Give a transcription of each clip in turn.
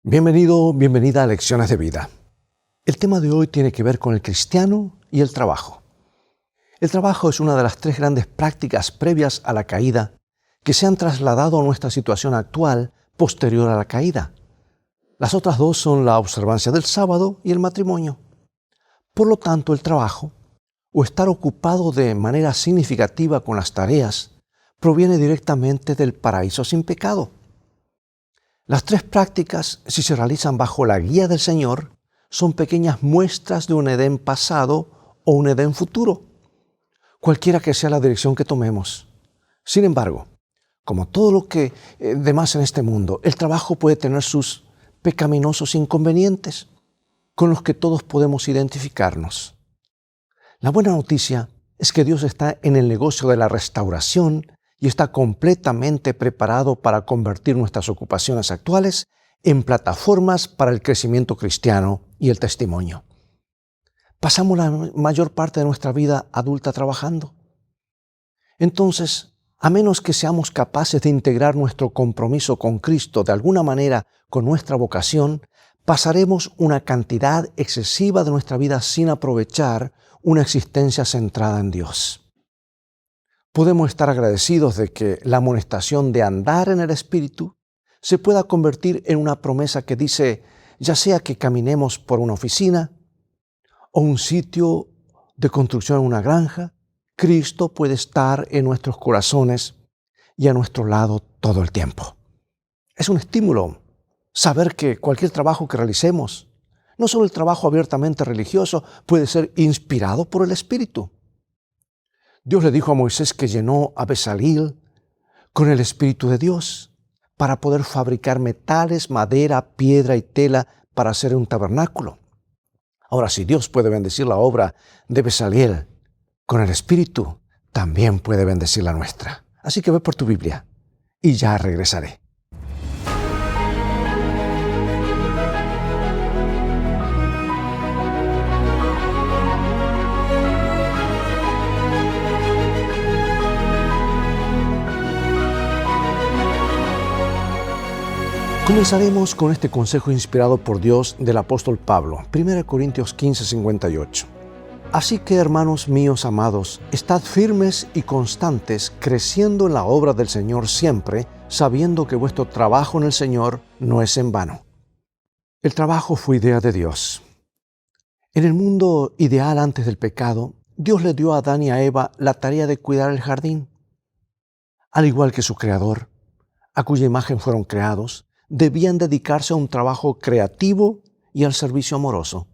Bienvenido, bienvenida a Lecciones de Vida. El tema de hoy tiene que ver con el cristiano y el trabajo. El trabajo es una de las tres grandes prácticas previas a la caída que se han trasladado a nuestra situación actual posterior a la caída. Las otras dos son la observancia del sábado y el matrimonio. Por lo tanto, el trabajo, o estar ocupado de manera significativa con las tareas, proviene directamente del paraíso sin pecado. Las tres prácticas, si se realizan bajo la guía del Señor, son pequeñas muestras de un Edén pasado o un Edén futuro, cualquiera que sea la dirección que tomemos. Sin embargo, como todo lo que demás en este mundo, el trabajo puede tener sus pecaminosos inconvenientes, con los que todos podemos identificarnos. La buena noticia es que Dios está en el negocio de la restauración y está completamente preparado para convertir nuestras ocupaciones actuales en plataformas para el crecimiento cristiano y el testimonio. Pasamos la mayor parte de nuestra vida adulta trabajando. Entonces, a menos que seamos capaces de integrar nuestro compromiso con Cristo de alguna manera con nuestra vocación, pasaremos una cantidad excesiva de nuestra vida sin aprovechar una existencia centrada en Dios. Podemos estar agradecidos de que la amonestación de andar en el Espíritu se pueda convertir en una promesa que dice, ya sea que caminemos por una oficina o un sitio de construcción en una granja, Cristo puede estar en nuestros corazones y a nuestro lado todo el tiempo. Es un estímulo saber que cualquier trabajo que realicemos, no solo el trabajo abiertamente religioso, puede ser inspirado por el Espíritu. Dios le dijo a Moisés que llenó a Bezaleel con el Espíritu de Dios para poder fabricar metales, madera, piedra y tela para hacer un tabernáculo. Ahora, si Dios puede bendecir la obra de Bezaleel con el Espíritu, también puede bendecir la nuestra. Así que ve por tu Biblia y ya regresaré. Comenzaremos con este consejo inspirado por Dios del apóstol Pablo, 1 Corintios 15, 58. Así que, hermanos míos amados, estad firmes y constantes, creciendo en la obra del Señor siempre, sabiendo que vuestro trabajo en el Señor no es en vano. El trabajo fue idea de Dios. En el mundo ideal antes del pecado, Dios le dio a Adán y a Eva la tarea de cuidar el jardín. Al igual que su Creador, a cuya imagen fueron creados, debían dedicarse a un trabajo creativo y al servicio amoroso.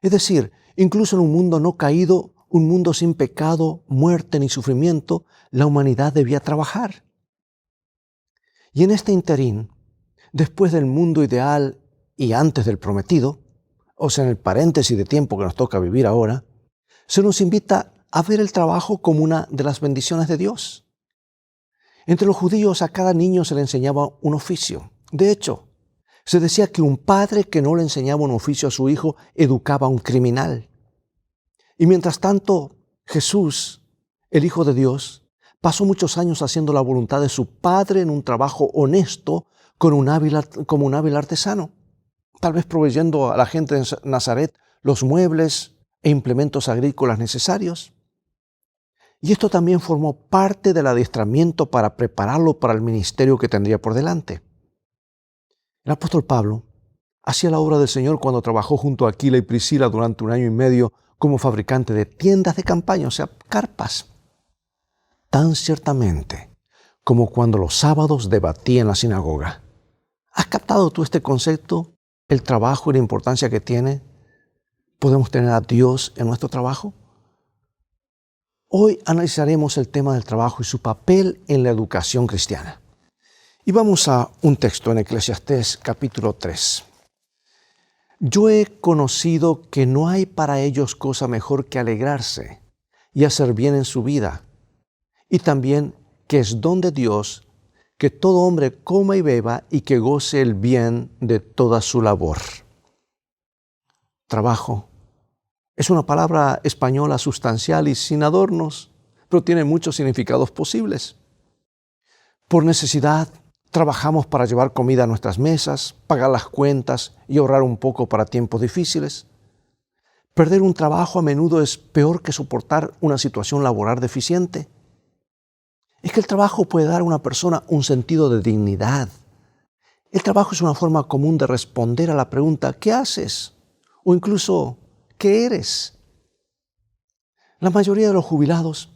Es decir, incluso en un mundo no caído, un mundo sin pecado, muerte ni sufrimiento, la humanidad debía trabajar. Y en este interín, después del mundo ideal y antes del prometido, o sea, en el paréntesis de tiempo que nos toca vivir ahora, se nos invita a ver el trabajo como una de las bendiciones de Dios. Entre los judíos a cada niño se le enseñaba un oficio. De hecho, se decía que un padre que no le enseñaba un oficio a su hijo educaba a un criminal. Y mientras tanto, Jesús, el Hijo de Dios, pasó muchos años haciendo la voluntad de su Padre en un trabajo honesto como un hábil artesano, tal vez proveyendo a la gente de Nazaret los muebles e implementos agrícolas necesarios. Y esto también formó parte del adiestramiento para prepararlo para el ministerio que tendría por delante. El apóstol Pablo hacía la obra del Señor cuando trabajó junto a Aquila y Priscila durante 1 año y medio como fabricante de tiendas de campaña, o sea, carpas. Tan ciertamente como cuando los sábados debatía en la sinagoga. ¿Has captado tú este concepto? El trabajo y la importancia que tiene. ¿Podemos tener a Dios en nuestro trabajo? Hoy analizaremos el tema del trabajo y su papel en la educación cristiana. Y vamos a un texto en Eclesiastés capítulo 3. Yo he conocido que no hay para ellos cosa mejor que alegrarse y hacer bien en su vida, y también que es don de Dios que todo hombre coma y beba y que goce el bien de toda su labor. Trabajo es una palabra española sustancial y sin adornos, pero tiene muchos significados posibles. Por necesidad, Trabajamos para llevar comida a nuestras mesas, pagar las cuentas y ahorrar un poco para tiempos difíciles. Perder un trabajo a menudo es peor que soportar una situación laboral deficiente. Es que el trabajo puede dar a una persona un sentido de dignidad. El trabajo es una forma común de responder a la pregunta ¿qué haces? O incluso ¿qué eres? La mayoría de los jubilados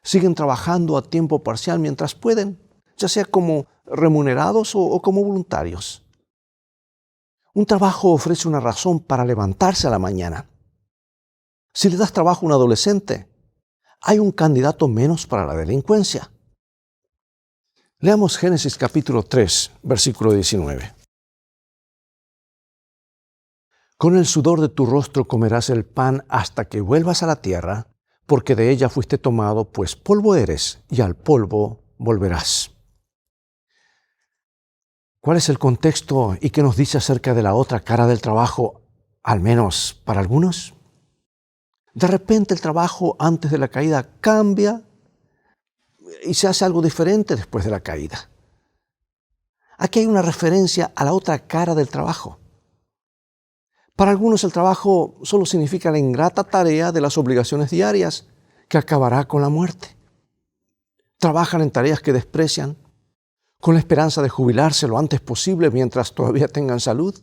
siguen trabajando a tiempo parcial mientras pueden, ya sea como remunerados o como voluntarios. Un trabajo ofrece una razón para levantarse a la mañana. Si le das trabajo a un adolescente, hay un candidato menos para la delincuencia. Leamos Génesis capítulo 3, versículo 19. Con el sudor de tu rostro comerás el pan hasta que vuelvas a la tierra, porque de ella fuiste tomado, pues polvo eres, y al polvo volverás. ¿Cuál es el contexto y qué nos dice acerca de la otra cara del trabajo, al menos para algunos? De repente el trabajo antes de la caída cambia y se hace algo diferente después de la caída. Aquí hay una referencia a la otra cara del trabajo. Para algunos el trabajo solo significa la ingrata tarea de las obligaciones diarias que acabará con la muerte. Trabajan en tareas que desprecian, con la esperanza de jubilarse lo antes posible mientras todavía tengan salud.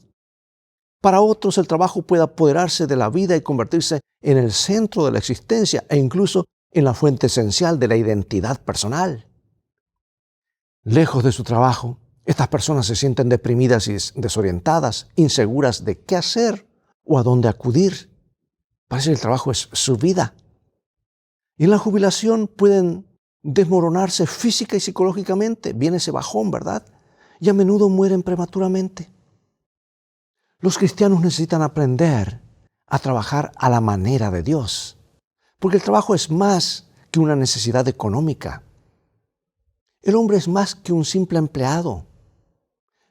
Para otros el trabajo puede apoderarse de la vida y convertirse en el centro de la existencia e incluso en la fuente esencial de la identidad personal. Lejos de su trabajo, estas personas se sienten deprimidas y desorientadas, inseguras de qué hacer o a dónde acudir. Parece que el trabajo es su vida. Y en la jubilación pueden desmoronarse física y psicológicamente. Viene ese bajón, ¿verdad? Y a menudo mueren prematuramente. Los cristianos necesitan aprender a trabajar a la manera de Dios, porque el trabajo es más que una necesidad económica. El hombre es más que un simple empleado.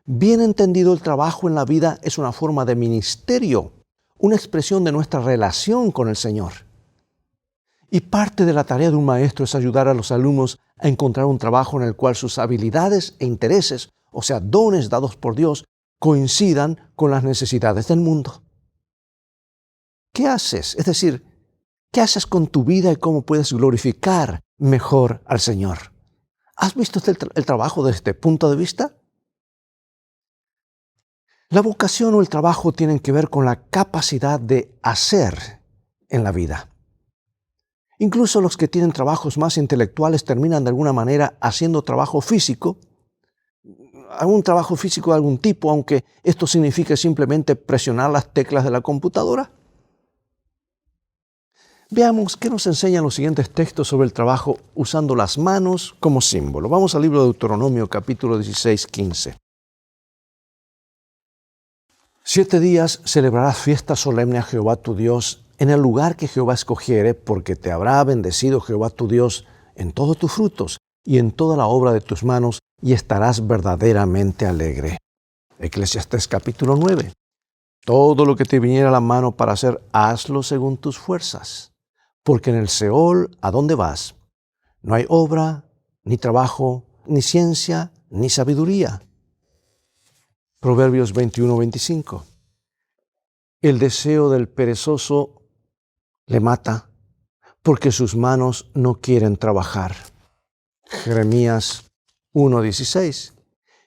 Bien entendido, el trabajo en la vida es una forma de ministerio, una expresión de nuestra relación con el Señor. Y parte de la tarea de un maestro es ayudar a los alumnos a encontrar un trabajo en el cual sus habilidades e intereses, o sea, dones dados por Dios, coincidan con las necesidades del mundo. ¿Qué haces? Es decir, ¿qué haces con tu vida y cómo puedes glorificar mejor al Señor? ¿Has visto el trabajo desde este punto de vista? La vocación o el trabajo tienen que ver con la capacidad de hacer en la vida. Incluso los que tienen trabajos más intelectuales terminan de alguna manera haciendo trabajo físico, algún trabajo físico de algún tipo, aunque esto signifique simplemente presionar las teclas de la computadora. Veamos qué nos enseñan los siguientes textos sobre el trabajo usando las manos como símbolo. Vamos al libro de Deuteronomio, capítulo 16, 15. 7 días celebrarás fiesta solemne a Jehová tu Dios en el lugar que Jehová escogiere, porque te habrá bendecido Jehová tu Dios en todos tus frutos y en toda la obra de tus manos, y estarás verdaderamente alegre. Eclesiastés capítulo 9. Todo lo que te viniera a la mano para hacer, hazlo según tus fuerzas, porque en el Seol, ¿a dónde vas? No hay obra, ni trabajo, ni ciencia, ni sabiduría. Proverbios 21, 25. El deseo del perezoso le mata, porque sus manos no quieren trabajar. Jeremías 1:16.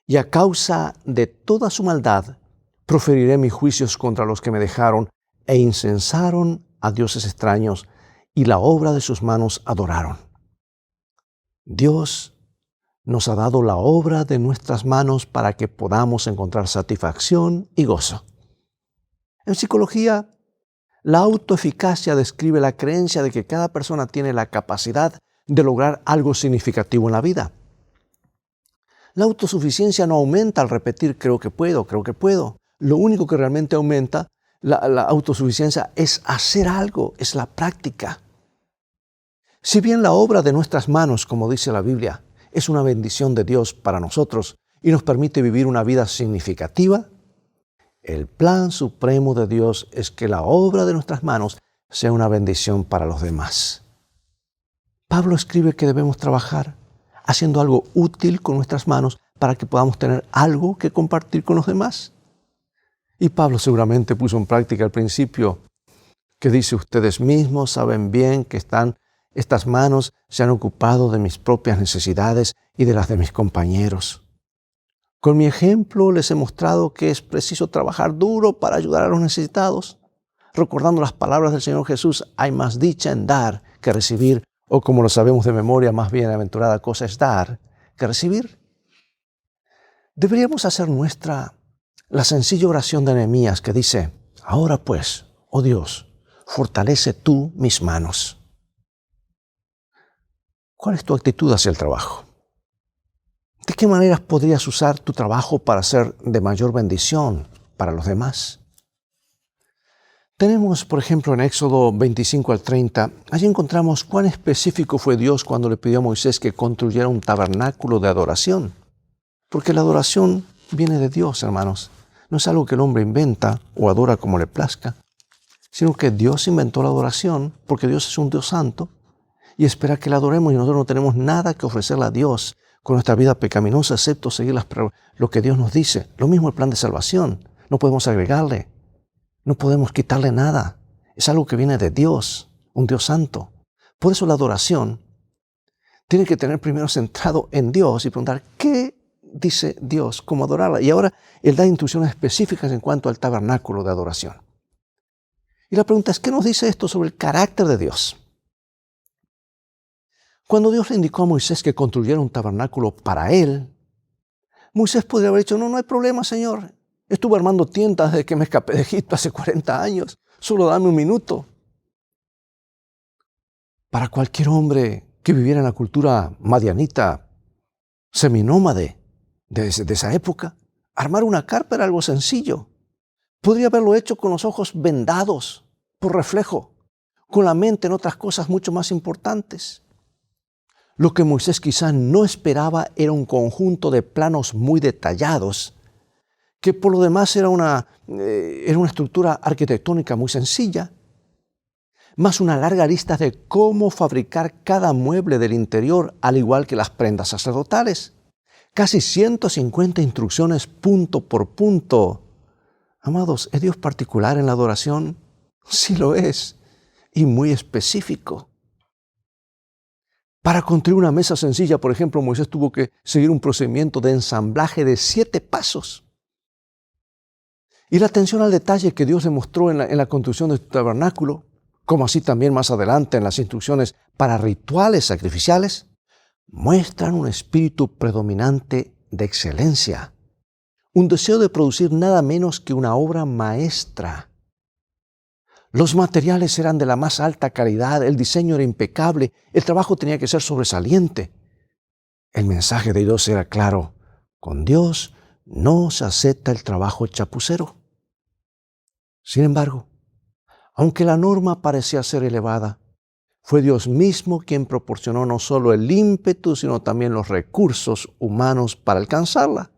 Y a causa de toda su maldad, proferiré mis juicios contra los que me dejaron e incensaron a dioses extraños, y la obra de sus manos adoraron. Dios nos ha dado la obra de nuestras manos para que podamos encontrar satisfacción y gozo. En psicología, la autoeficacia describe la creencia de que cada persona tiene la capacidad de lograr algo significativo en la vida. La autosuficiencia no aumenta al repetir creo que puedo, creo que puedo. Lo único que realmente aumenta la autosuficiencia es hacer algo, es la práctica. Si bien la obra de nuestras manos, como dice la Biblia, es una bendición de Dios para nosotros y nos permite vivir una vida significativa, el plan supremo de Dios es que la obra de nuestras manos sea una bendición para los demás. Pablo escribe que debemos trabajar haciendo algo útil con nuestras manos para que podamos tener algo que compartir con los demás. Y Pablo seguramente puso en práctica el principio que dice: ustedes mismos saben bien que estas manos se han ocupado de mis propias necesidades y de las de mis compañeros. Con mi ejemplo les he mostrado que es preciso trabajar duro para ayudar a los necesitados, recordando las palabras del Señor Jesús: hay más dicha en dar que recibir, o como lo sabemos de memoria, más bienaventurada cosa es dar que recibir. Deberíamos hacer nuestra la sencilla oración de Nehemías que dice: ahora pues, oh Dios, fortalece tú mis manos. ¿Cuál es tu actitud hacia el trabajo? ¿De qué maneras podrías usar tu trabajo para ser de mayor bendición para los demás? Tenemos, por ejemplo, en Éxodo 25 al 30, allí encontramos cuán específico fue Dios cuando le pidió a Moisés que construyera un tabernáculo de adoración. Porque la adoración viene de Dios, hermanos. No es algo que el hombre inventa o adora como le plazca, sino que Dios inventó la adoración porque Dios es un Dios santo y espera que la adoremos, y nosotros no tenemos nada que ofrecerle a Dios con nuestra vida pecaminosa, excepto seguir lo que Dios nos dice. Lo mismo el plan de salvación. No podemos agregarle, no podemos quitarle nada. Es algo que viene de Dios, un Dios santo. Por eso la adoración tiene que tener primero centrado en Dios y preguntar: ¿qué dice Dios? ¿Cómo adorarla? Y ahora Él da instrucciones específicas en cuanto al tabernáculo de adoración. Y la pregunta es: ¿qué nos dice esto sobre el carácter de Dios? Cuando Dios le indicó a Moisés que construyera un tabernáculo para Él, Moisés podría haber dicho: no hay problema, Señor. Estuve armando tiendas desde que me escapé de Egipto hace 40 años. Solo dame un minuto. Para cualquier hombre que viviera en la cultura madianita, seminómade de esa época, armar una carpa era algo sencillo. Podría haberlo hecho con los ojos vendados por reflejo, con la mente en otras cosas mucho más importantes. Lo que Moisés quizá no esperaba era un conjunto de planos muy detallados, que por lo demás era una estructura arquitectónica muy sencilla, más una larga lista de cómo fabricar cada mueble del interior, al igual que las prendas sacerdotales. Casi 150 instrucciones punto por punto. Amados, ¿es Dios particular en la adoración? Sí lo es, y muy específico. Para construir una mesa sencilla, por ejemplo, Moisés tuvo que seguir un procedimiento de ensamblaje de 7 pasos. Y la atención al detalle que Dios le mostró en la construcción de su tabernáculo, como así también más adelante en las instrucciones para rituales sacrificiales, muestran un espíritu predominante de excelencia, un deseo de producir nada menos que una obra maestra. Los materiales eran de la más alta calidad, el diseño era impecable, el trabajo tenía que ser sobresaliente. El mensaje de Dios era claro: con Dios no se acepta el trabajo chapucero. Sin embargo, aunque la norma parecía ser elevada, fue Dios mismo quien proporcionó no solo el ímpetu, sino también los recursos humanos para alcanzarla.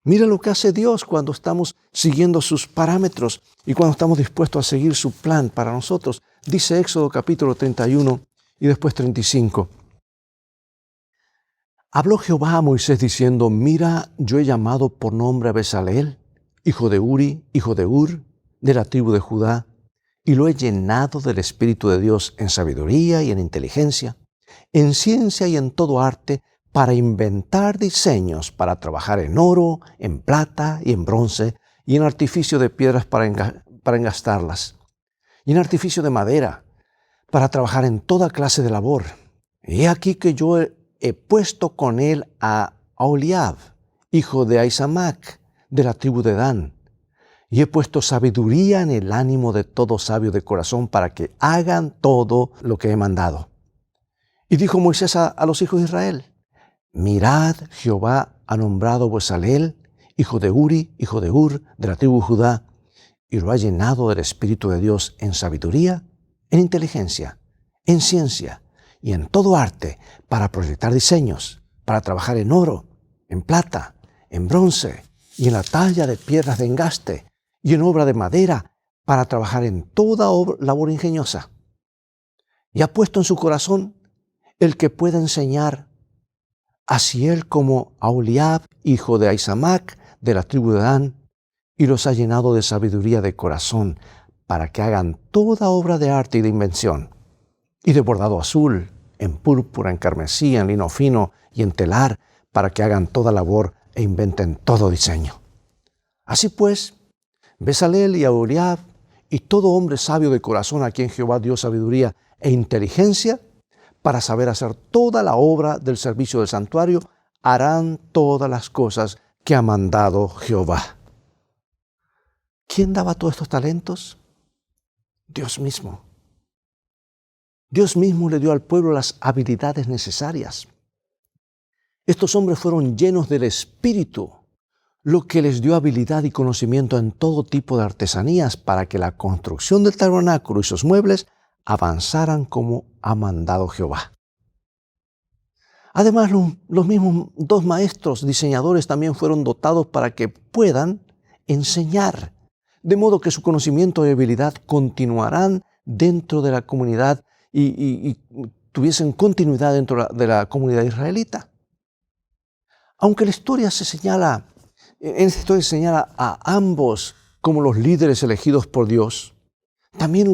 Mira lo que hace Dios cuando estamos siguiendo sus parámetros y cuando estamos dispuestos a seguir su plan para nosotros. Dice Éxodo capítulo 31 y después 35. Habló Jehová a Moisés diciendo: mira, yo he llamado por nombre a Bezaleel, hijo de Uri, hijo de Hur, de la tribu de Judá, y lo he llenado del Espíritu de Dios en sabiduría y en inteligencia, en ciencia y en todo arte, para inventar diseños, para trabajar en oro, en plata y en bronce, y en artificio de piedras para engastarlas, y en artificio de madera, para trabajar en toda clase de labor. Y he aquí que yo he puesto con él a Aholiab, hijo de Ahisamac, de la tribu de Dan, y he puesto sabiduría en el ánimo de todo sabio de corazón para que hagan todo lo que he mandado. Y dijo Moisés a los hijos de Israel: mirad, Jehová ha nombrado a Bezaleel, hijo de Uri, hijo de Hur, de la tribu de Judá, y lo ha llenado del Espíritu de Dios en sabiduría, en inteligencia, en ciencia y en todo arte, para proyectar diseños, para trabajar en oro, en plata, en bronce y en la talla de piedras de engaste, y en obra de madera, para trabajar en toda labor ingeniosa. Y ha puesto en su corazón el que pueda enseñar Asiel como Aholiab, hijo de Ahisamac, de la tribu de Dan, y los ha llenado de sabiduría de corazón, para que hagan toda obra de arte y de invención, y de bordado azul, en púrpura, en carmesí, en lino fino y en telar, para que hagan toda labor e inventen todo diseño. Así pues, Bezalel y Aholiab, y todo hombre sabio de corazón a quien Jehová dio sabiduría e inteligencia, para saber hacer toda la obra del servicio del santuario, harán todas las cosas que ha mandado Jehová. ¿Quién daba todos estos talentos? Dios mismo. Dios mismo le dio al pueblo las habilidades necesarias. Estos hombres fueron llenos del Espíritu, lo que les dio habilidad y conocimiento en todo tipo de artesanías para que la construcción del tabernáculo y sus muebles avanzaran como ha mandado Jehová. Además, los mismos dos maestros diseñadores también fueron dotados para que puedan enseñar, de modo que su conocimiento y habilidad continuarán dentro de la comunidad y tuviesen continuidad dentro de la comunidad israelita. Aunque en esta historia se señala a ambos como los líderes elegidos por Dios, también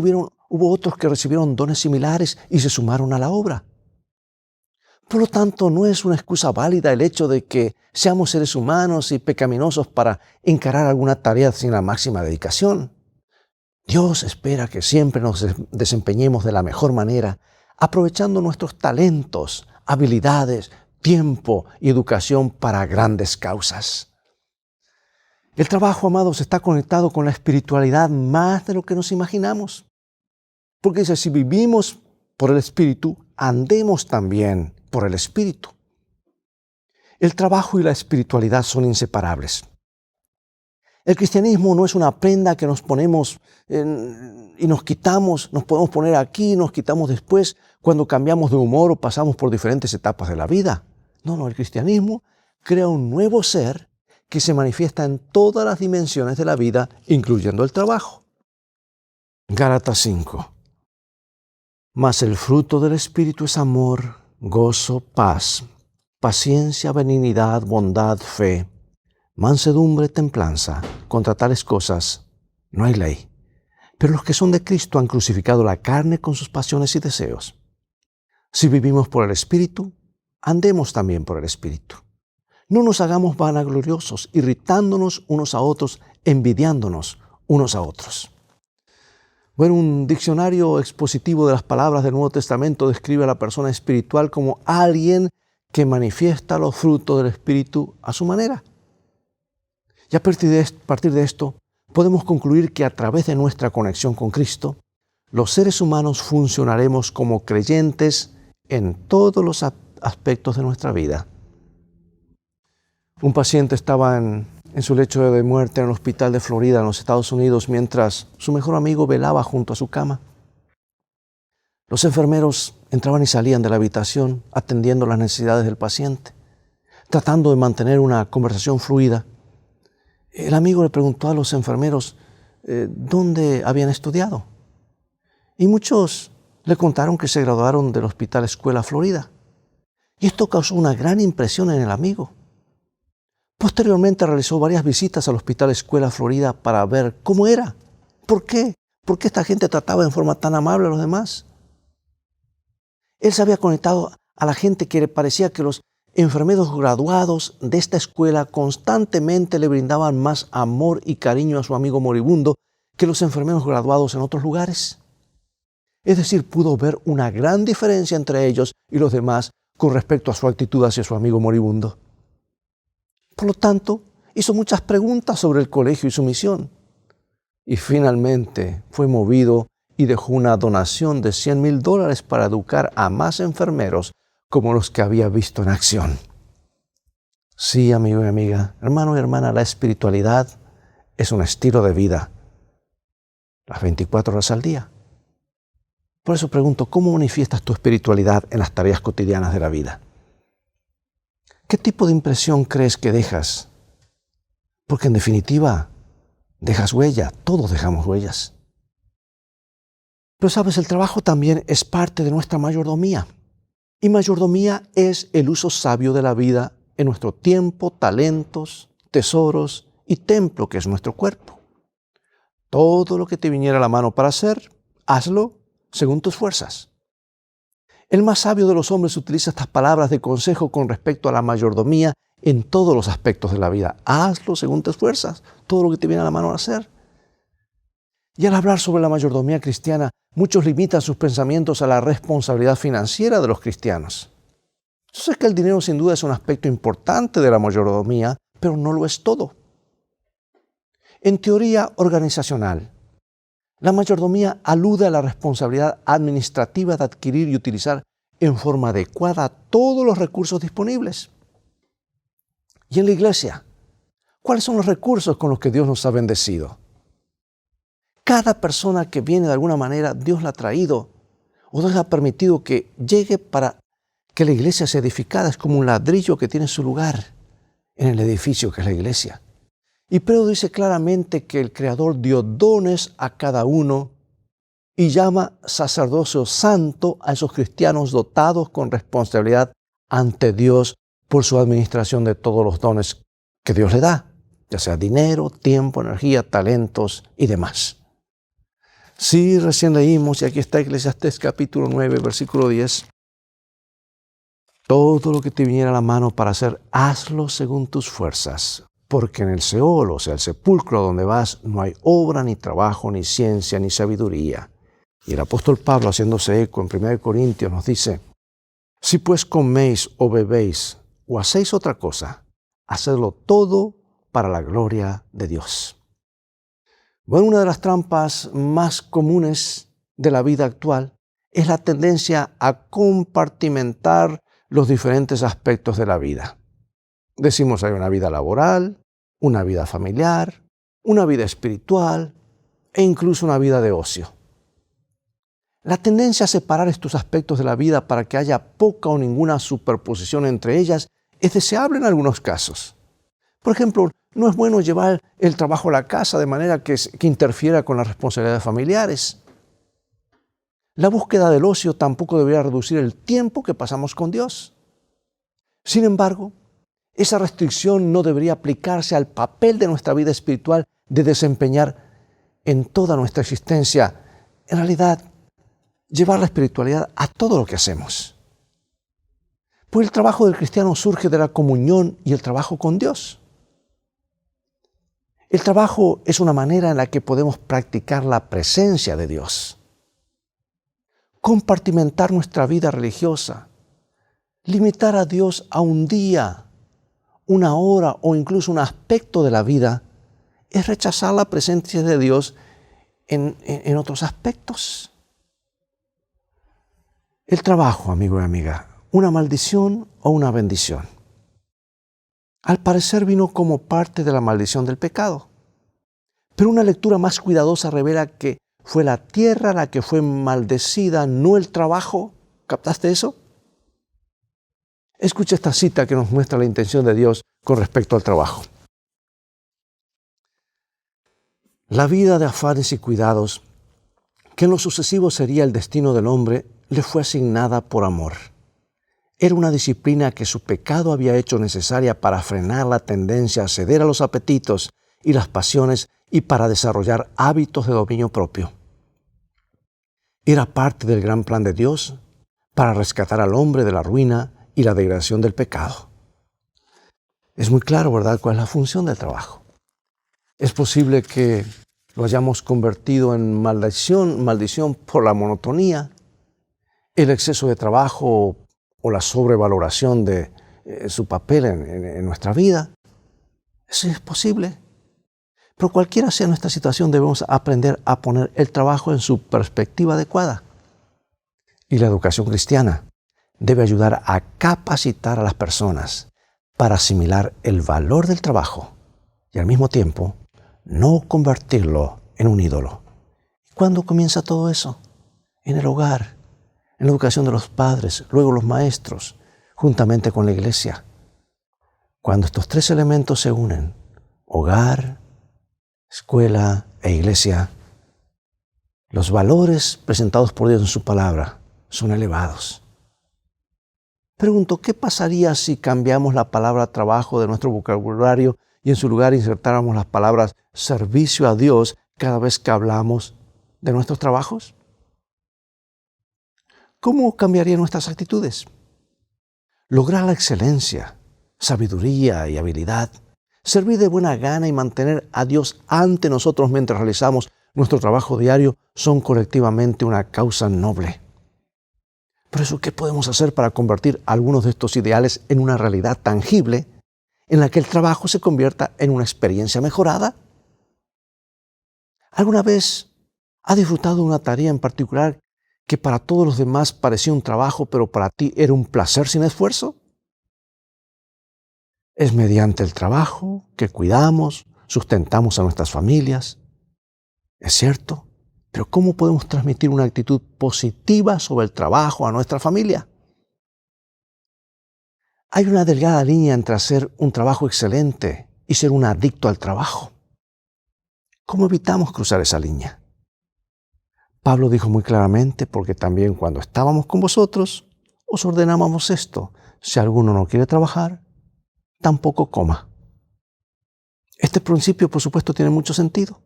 hubo otros que recibieron dones similares y se sumaron a la obra. Por lo tanto, no es una excusa válida el hecho de que seamos seres humanos y pecaminosos para encarar alguna tarea sin la máxima dedicación. Dios espera que siempre nos desempeñemos de la mejor manera, aprovechando nuestros talentos, habilidades, tiempo y educación para grandes causas. El trabajo, amados, está conectado con la espiritualidad más de lo que nos imaginamos. Porque dice, si vivimos por el Espíritu, andemos también por el Espíritu. El trabajo y la espiritualidad son inseparables. El cristianismo no es una prenda que nos ponemos y nos quitamos, nos podemos poner aquí, nos quitamos después cuando cambiamos de humor o pasamos por diferentes etapas de la vida. No, el cristianismo crea un nuevo ser que se manifiesta en todas las dimensiones de la vida, incluyendo el trabajo. Gálatas 5. Mas el fruto del Espíritu es amor, gozo, paz, paciencia, benignidad, bondad, fe, mansedumbre, templanza. Contra tales cosas no hay ley. Pero los que son de Cristo han crucificado la carne con sus pasiones y deseos. Si vivimos por el Espíritu, andemos también por el Espíritu. No nos hagamos vanagloriosos, irritándonos unos a otros, envidiándonos unos a otros. Bueno, un diccionario expositivo de las palabras del Nuevo Testamento describe a la persona espiritual como alguien que manifiesta los frutos del Espíritu a su manera. Y a partir de esto, podemos concluir que a través de nuestra conexión con Cristo, los seres humanos funcionaremos como creyentes en todos los aspectos de nuestra vida. Un paciente estaba en su lecho de muerte en el hospital de Florida, en los Estados Unidos, mientras su mejor amigo velaba junto a su cama. Los enfermeros entraban y salían de la habitación atendiendo las necesidades del paciente, tratando de mantener una conversación fluida. El amigo le preguntó a los enfermeros dónde habían estudiado. Y muchos le contaron que se graduaron del Hospital Escuela Florida. Y esto causó una gran impresión en el amigo. Posteriormente realizó varias visitas al Hospital Escuela Florida para ver cómo era. ¿Por qué? ¿Por qué esta gente trataba en forma tan amable a los demás? Él se había conectado a la gente que le parecía que los enfermeros graduados de esta escuela constantemente le brindaban más amor y cariño a su amigo moribundo que los enfermeros graduados en otros lugares. Es decir, pudo ver una gran diferencia entre ellos y los demás con respecto a su actitud hacia su amigo moribundo. Por lo tanto, hizo muchas preguntas sobre el colegio y su misión. Y finalmente fue movido y dejó una donación de $100,000 para educar a más enfermeros como los que había visto en acción. Sí, amigo y amiga, hermano y hermana, la espiritualidad es un estilo de vida, las 24 horas al día. Por eso pregunto, ¿cómo manifiestas tu espiritualidad en las tareas cotidianas de la vida? ¿Qué tipo de impresión crees que dejas? Porque en definitiva, dejas huella, todos dejamos huellas. Pero sabes, el trabajo también es parte de nuestra mayordomía. Y mayordomía es el uso sabio de la vida en nuestro tiempo, talentos, tesoros y templo que es nuestro cuerpo. Todo lo que te viniera a la mano para hacer, hazlo según tus fuerzas. El más sabio de los hombres utiliza estas palabras de consejo con respecto a la mayordomía en todos los aspectos de la vida. Hazlo según tus fuerzas, todo lo que te viene a la mano a hacer. Y al hablar sobre la mayordomía cristiana, muchos limitan sus pensamientos a la responsabilidad financiera de los cristianos. Yo sé que el dinero sin duda es un aspecto importante de la mayordomía, pero no lo es todo. En teoría organizacional, la mayordomía alude a la responsabilidad administrativa de adquirir y utilizar en forma adecuada todos los recursos disponibles. Y en la iglesia, ¿cuáles son los recursos con los que Dios nos ha bendecido? Cada persona que viene de alguna manera, Dios la ha traído o Dios ha permitido que llegue para que la iglesia sea edificada. Es como un ladrillo que tiene su lugar en el edificio que es la iglesia. Y Pedro dice claramente que el Creador dio dones a cada uno y llama sacerdocio santo a esos cristianos dotados con responsabilidad ante Dios por su administración de todos los dones que Dios le da, ya sea dinero, tiempo, energía, talentos y demás. Sí, recién leímos, y aquí está Eclesiastés capítulo 9, versículo 10. Todo lo que te viniera a la mano para hacer, hazlo según tus fuerzas, porque en el Seol, o sea, el sepulcro donde vas, no hay obra, ni trabajo, ni ciencia, ni sabiduría. Y el apóstol Pablo, haciéndose eco en 1 Corintios, nos dice, si pues coméis o bebéis o hacéis otra cosa, hacedlo todo para la gloria de Dios. Bueno, una de las trampas más comunes de la vida actual es la tendencia a compartimentar los diferentes aspectos de la vida. Decimos hay una vida laboral, una vida familiar, una vida espiritual e incluso una vida de ocio. La tendencia a separar estos aspectos de la vida para que haya poca o ninguna superposición entre ellas es deseable en algunos casos. Por ejemplo, no es bueno llevar el trabajo a la casa de manera que interfiera con las responsabilidades familiares. La búsqueda del ocio tampoco debería reducir el tiempo que pasamos con Dios. Sin embargo, esa restricción no debería aplicarse al papel de nuestra vida espiritual de desempeñar en toda nuestra existencia. En realidad, llevar la espiritualidad a todo lo que hacemos. Pues el trabajo del cristiano surge de la comunión y el trabajo con Dios. El trabajo es una manera en la que podemos practicar la presencia de Dios. Compartimentar nuestra vida religiosa, limitar a Dios a un día, una hora o incluso un aspecto de la vida, es rechazar la presencia de Dios en otros aspectos. El trabajo, amigo y amiga, ¿una maldición o una bendición? Al parecer vino como parte de la maldición del pecado. Pero una lectura más cuidadosa revela que fue la tierra la que fue maldecida, no el trabajo. ¿Captaste eso? Escucha esta cita que nos muestra la intención de Dios con respecto al trabajo. La vida de afanes y cuidados, que en lo sucesivo sería el destino del hombre, le fue asignada por amor. Era una disciplina que su pecado había hecho necesaria para frenar la tendencia a ceder a los apetitos y las pasiones y para desarrollar hábitos de dominio propio. Era parte del gran plan de Dios para rescatar al hombre de la ruina y la degradación del pecado. Es muy claro, ¿verdad?, cuál es la función del trabajo. Es posible que lo hayamos convertido en maldición por la monotonía, el exceso de trabajo o la sobrevaloración de su papel en nuestra vida. Eso es posible. Pero cualquiera sea nuestra situación, debemos aprender a poner el trabajo en su perspectiva adecuada. Y la educación cristiana debe ayudar a capacitar a las personas para asimilar el valor del trabajo y al mismo tiempo no convertirlo en un ídolo. ¿Cuándo comienza todo eso? En el hogar, en la educación de los padres, luego los maestros, juntamente con la iglesia. Cuando estos tres elementos se unen, hogar, escuela e iglesia, los valores presentados por Dios en su palabra son elevados. Pregunto, ¿qué pasaría si cambiamos la palabra trabajo de nuestro vocabulario y en su lugar insertáramos las palabras servicio a Dios cada vez que hablamos de nuestros trabajos? ¿Cómo cambiarían nuestras actitudes? Lograr la excelencia, sabiduría y habilidad, servir de buena gana y mantener a Dios ante nosotros mientras realizamos nuestro trabajo diario son colectivamente una causa noble. Por eso, ¿qué podemos hacer para convertir algunos de estos ideales en una realidad tangible en la que el trabajo se convierta en una experiencia mejorada? ¿Alguna vez has disfrutado de una tarea en particular que para todos los demás parecía un trabajo, pero para ti era un placer sin esfuerzo? Es mediante el trabajo que cuidamos, sustentamos a nuestras familias. Es cierto, pero ¿cómo podemos transmitir una actitud positiva sobre el trabajo a nuestra familia? Hay una delgada línea entre hacer un trabajo excelente y ser un adicto al trabajo. ¿Cómo evitamos cruzar esa línea? Pablo dijo muy claramente, porque también cuando estábamos con vosotros, os ordenábamos esto: si alguno no quiere trabajar, tampoco coma. Este principio, por supuesto, tiene mucho sentido.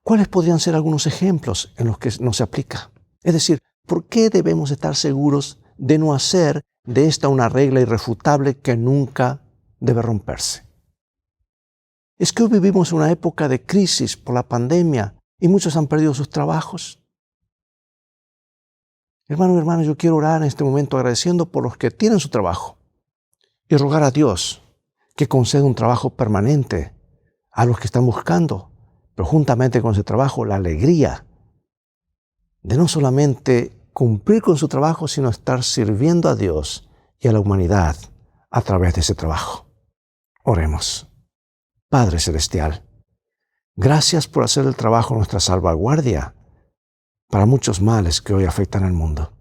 ¿Cuáles podrían ser algunos ejemplos en los que no se aplica? Es decir, ¿por qué debemos estar seguros de no hacer de esta una regla irrefutable que nunca debe romperse? ¿Es que hoy vivimos una época de crisis por la pandemia y muchos han perdido sus trabajos? Hermano y hermana, yo quiero orar en este momento agradeciendo por los que tienen su trabajo y rogar a Dios que conceda un trabajo permanente a los que están buscando, pero juntamente con ese trabajo, la alegría de no solamente cumplir con su trabajo, sino estar sirviendo a Dios y a la humanidad a través de ese trabajo. Oremos. Padre Celestial, gracias por hacer del trabajo nuestra salvaguardia para muchos males que hoy afectan al mundo.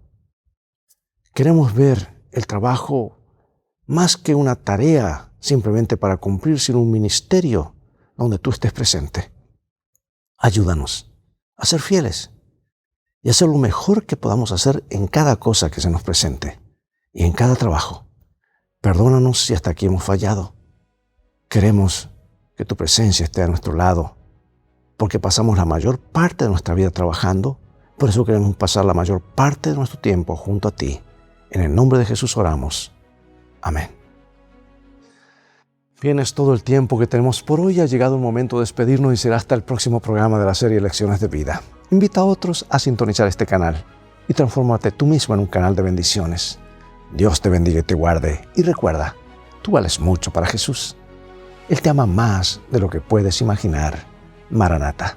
Queremos ver el trabajo más que una tarea simplemente para cumplir, sino un ministerio donde tú estés presente. Ayúdanos a ser fieles y a hacer lo mejor que podamos hacer en cada cosa que se nos presente y en cada trabajo. Perdónanos si hasta aquí hemos fallado. Queremos que tu presencia esté a nuestro lado, porque pasamos la mayor parte de nuestra vida trabajando. Por eso queremos pasar la mayor parte de nuestro tiempo junto a ti. En el nombre de Jesús oramos. Amén. Bien, es todo el tiempo que tenemos por hoy. Ha llegado el momento de despedirnos y será hasta el próximo programa de la serie Lecciones de Vida. Invita a otros a sintonizar este canal y transfórmate tú mismo en un canal de bendiciones. Dios te bendiga y te guarde. Y recuerda, tú vales mucho para Jesús. Él te ama más de lo que puedes imaginar. Maranata.